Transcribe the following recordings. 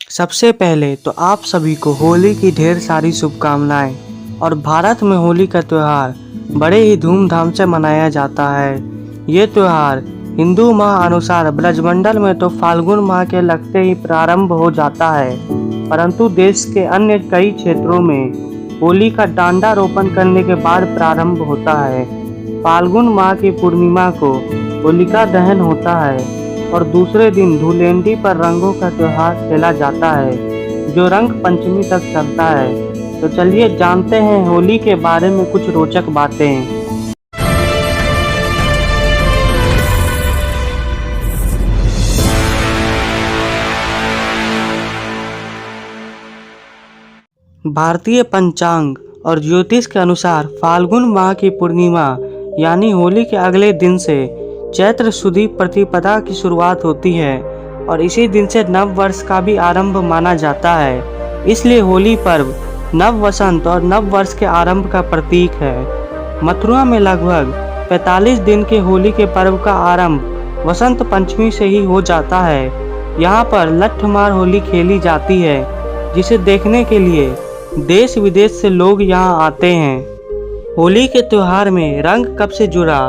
सबसे पहले तो आप सभी को होली की ढेर सारी शुभकामनाएं। और भारत में होली का त्यौहार बड़े ही धूमधाम से मनाया जाता है। ये त्यौहार हिंदू माह अनुसार ब्रजमंडल में तो फाल्गुन माह के लगते ही प्रारंभ हो जाता है, परंतु देश के अन्य कई क्षेत्रों में होली का डांडा रोपण करने के बाद प्रारंभ होता है। फाल्गुन माह की पूर्णिमा को होलिका दहन होता है और दूसरे दिन धुलेंडी पर रंगों का त्योहार खेला जाता है, जो रंग पंचमी तक चलता है। तो चलिए जानते हैं होली के बारे में कुछ रोचक बातें। भारतीय पंचांग और ज्योतिष के अनुसार फाल्गुन माह की पूर्णिमा यानी होली के अगले दिन से चैत्र शुदी प्रतिपदा की शुरुआत होती है और इसी दिन से नव वर्ष का भी आरंभ माना जाता है। इसलिए होली पर्व नव वसंत और नव वर्ष के आरंभ का प्रतीक है। मथुरा में लगभग 45 दिन के होली के पर्व का आरंभ वसंत पंचमी से ही हो जाता है। यहाँ पर लठमार होली खेली जाती है, जिसे देखने के लिए देश विदेश से लोग यहाँ आते हैं। होली के त्योहार में रंग कब से जुड़ा,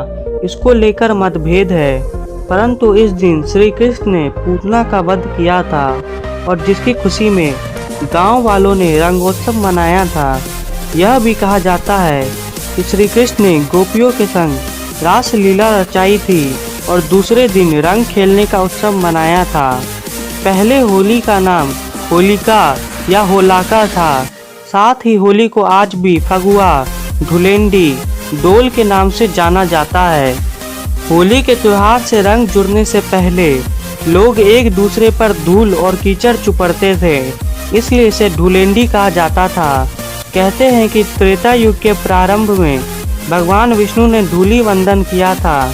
इसको लेकर मतभेद है, परंतु इस दिन श्री कृष्ण ने पूतना का वध किया था और जिसकी खुशी में गांव वालों ने रंगोत्सव मनाया था। यह भी कहा जाता है कि श्री कृष्ण ने गोपियों के संग रास लीला रचाई थी और दूसरे दिन रंग खेलने का उत्सव मनाया था। पहले होली का नाम होलिका या होलाका था। साथ ही होली को आज भी फगुआ, धुलेंडी, डोल के नाम से जाना जाता है। होली के त्योहार से रंग जुड़ने से पहले लोग एक दूसरे पर धूल और कीचड़ चुपड़ते थे, इसलिए इसे धुलेंडी कहा जाता था। कहते हैं कि त्रेता युग के प्रारंभ में भगवान विष्णु ने धूली वंदन किया था।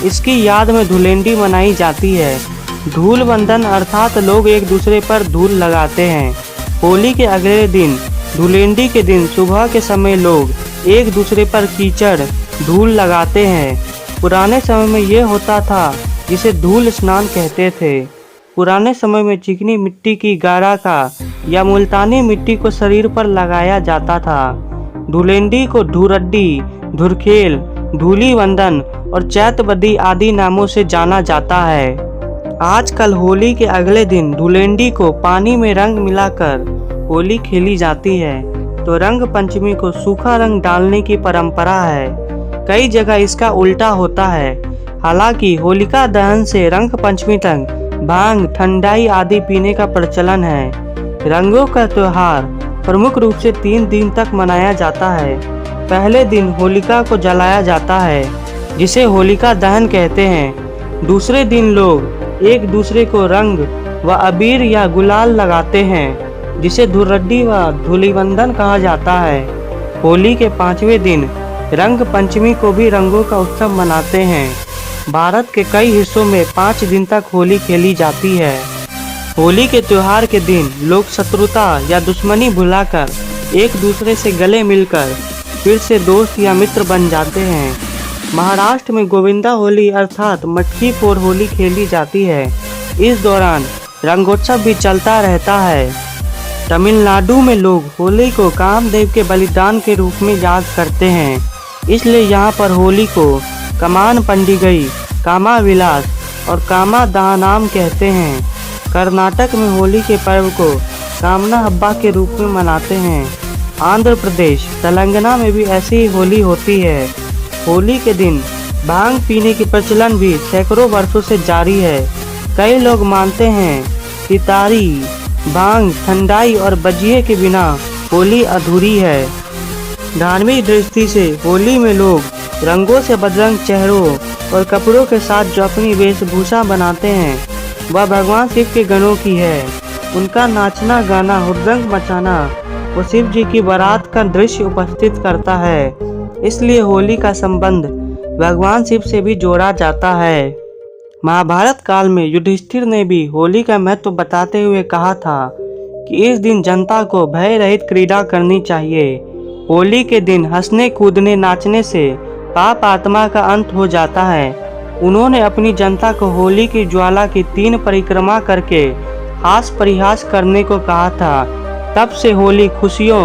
इसकी याद में धुलेंडी मनाई जाती है। धूल वंदन अर्थात लोग एक दूसरे पर धूल लगाते हैं। होली के अगले दिन धुलेंडी के दिन सुबह के समय लोग एक दूसरे पर कीचड़ धूल लगाते हैं। पुराने समय में यह होता था जिसे धूल स्नान कहते थे। पुराने समय में चिकनी मिट्टी की गारा का या मुल्तानी मिट्टी को शरीर पर लगाया जाता था। धुलेंडी को धुरड्डी, धुरखेल, धूली वंदन और चैतबदी आदि नामों से जाना जाता है। आजकल होली के अगले दिन धुलेंडी को पानी में रंग मिलाकर होली खेली जाती है, तो रंग पंचमी को सूखा रंग डालने की परंपरा है। कई जगह इसका उल्टा होता है। हालांकि होलिका दहन से रंग पंचमी तक भांग, ठंडाई आदि पीने का प्रचलन है। रंगों का त्योहार प्रमुख रूप से 3 दिन तक मनाया जाता है। पहले दिन होलिका को जलाया जाता है, जिसे होलिका दहन कहते हैं। दूसरे दिन लोग एक दूसरे को रंग व अबीर या गुलाल लगाते हैं, जिसे धुरड्डी व धूलिवंदन कहा जाता है। होली के 5वें दिन रंग पंचमी को भी रंगों का उत्सव मनाते हैं। भारत के कई हिस्सों में 5 दिन तक होली खेली जाती है। होली के त्योहार के दिन लोग शत्रुता या दुश्मनी भुलाकर एक दूसरे से गले मिलकर फिर से दोस्त या मित्र बन जाते हैं। महाराष्ट्र में गोविंदा होली अर्थात मटकी फोड़ होली खेली जाती है। इस दौरान रंगोत्सव भी चलता रहता है। तमिलनाडु में लोग होली को कामदेव के बलिदान के रूप में याद करते हैं, इसलिए यहाँ पर होली को कमान पंडिगई, कामा विलास और कामा दहनाम कहते हैं। कर्नाटक में होली के पर्व को कामना हब्बा के रूप में मनाते हैं। आंध्र प्रदेश, तेलंगाना में भी ऐसी ही होली होती है। होली के दिन भांग पीने की प्रचलन भी सैकड़ों वर्षों से जारी है। कई लोग मानते हैं कि तारी, भांग, ठंडाई और बजिए के बिना होली अधूरी है। धार्मिक दृष्टि से होली में लोग रंगों से बदरंग चेहरों और कपड़ों के साथ जो अपनी वेशभूषा बनाते हैं, वह भगवान शिव के गणों की है। उनका नाचना गाना, हुड़दंग मचाना वो शिव जी की बारात का दृश्य उपस्थित करता है। इसलिए होली का संबंध भगवान शिव से भी जोड़ा जाता है। महाभारत काल में युधिष्ठिर ने भी होली का महत्व बताते हुए कहा था कि इस दिन जनता को भय रहित क्रीड़ा करनी चाहिए। होली के दिन हंसने, कूदने, नाचने से पाप आत्मा का अंत हो जाता है। उन्होंने अपनी जनता को होली की ज्वाला की 3 परिक्रमा करके हास परिहास करने को कहा था। तब से होली खुशियों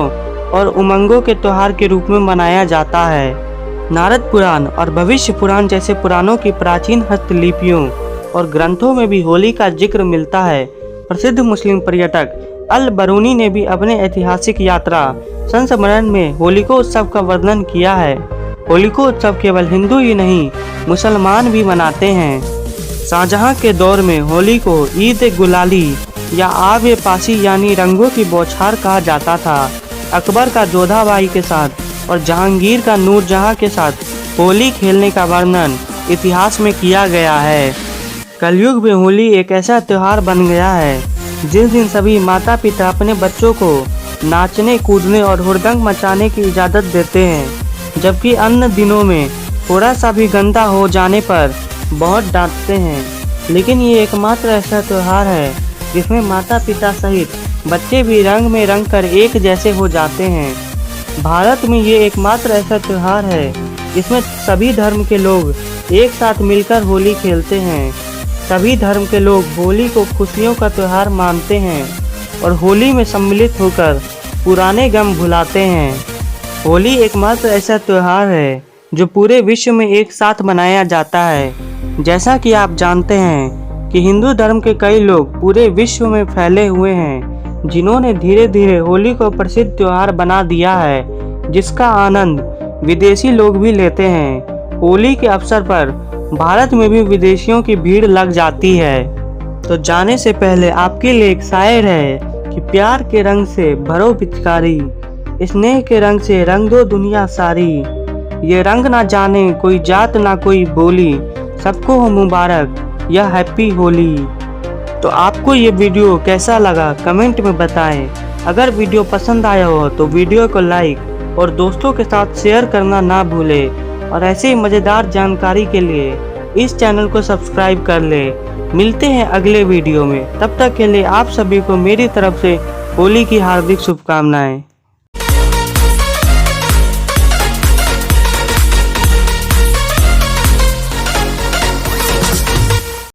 और उमंगों के त्योहार के रूप में मनाया जाता है। नारद पुराण और भविष्य पुराण जैसे पुराणों की प्राचीन हस्तलिपियों और ग्रंथों में भी होली का जिक्र मिलता है। प्रसिद्ध मुस्लिम पर्यटक अल बरूनी ने भी अपने ऐतिहासिक यात्रा संस्मरण में होलिकोत्सव का वर्णन किया है। होलिकोत्सव केवल हिंदू ही नहीं, मुसलमान भी मनाते हैं। शाहजहां के दौर में होली को ईद गुलाली या आब पासी यानी रंगों की बौछार कहा जाता था। अकबर का जोधाबाई के साथ और जहांगीर का नूरजहां के साथ होली खेलने का वर्णन इतिहास में किया गया है। कलयुग में होली एक ऐसा त्योहार बन गया है जिस दिन सभी माता पिता अपने बच्चों को नाचने कूदने और हुड़दंग मचाने की इजाज़त देते हैं, जबकि अन्य दिनों में थोड़ा सा भी गंदा हो जाने पर बहुत डांटते हैं। लेकिन ये एकमात्र ऐसा त्योहार है जिसमें माता पिता सहित बच्चे भी रंग में रंग कर एक जैसे हो जाते हैं। भारत में ये एकमात्र ऐसा त्योहार है जिसमें सभी धर्म के लोग एक साथ मिलकर होली खेलते हैं। सभी धर्म के लोग होली को खुशियों का त्योहार मानते हैं और होली में सम्मिलित होकर पुराने गम भुलाते हैं। होली एकमात्र ऐसा त्योहार है जो पूरे विश्व में एक साथ मनाया जाता है। जैसा कि आप जानते हैं कि हिंदू धर्म के कई लोग पूरे विश्व में फैले हुए हैं, जिन्होंने धीरे धीरे होली को प्रसिद्ध त्योहार बना दिया है, जिसका आनंद विदेशी लोग भी लेते हैं। होली के अवसर पर भारत में भी विदेशियों की भीड़ लग जाती है। तो जाने से पहले आपके लिए एक शायर है कि प्यार के रंग से भरो पिचकारी, स्नेह के रंग से रंग दो दुनिया सारी। ये रंग ना जाने कोई जात ना कोई बोली, सबको हो मुबारक या हैप्पी होली। तो आपको ये वीडियो कैसा लगा कमेंट में बताएं। अगर वीडियो पसंद आया हो तो वीडियो को लाइक और दोस्तों के साथ शेयर करना ना भूलें और ऐसे ही मज़ेदार जानकारी के लिए इस चैनल को सब्सक्राइब कर ले। मिलते हैं अगले वीडियो में, तब तक के लिए आप सभी को मेरी तरफ से होली की हार्दिक शुभकामनाएं।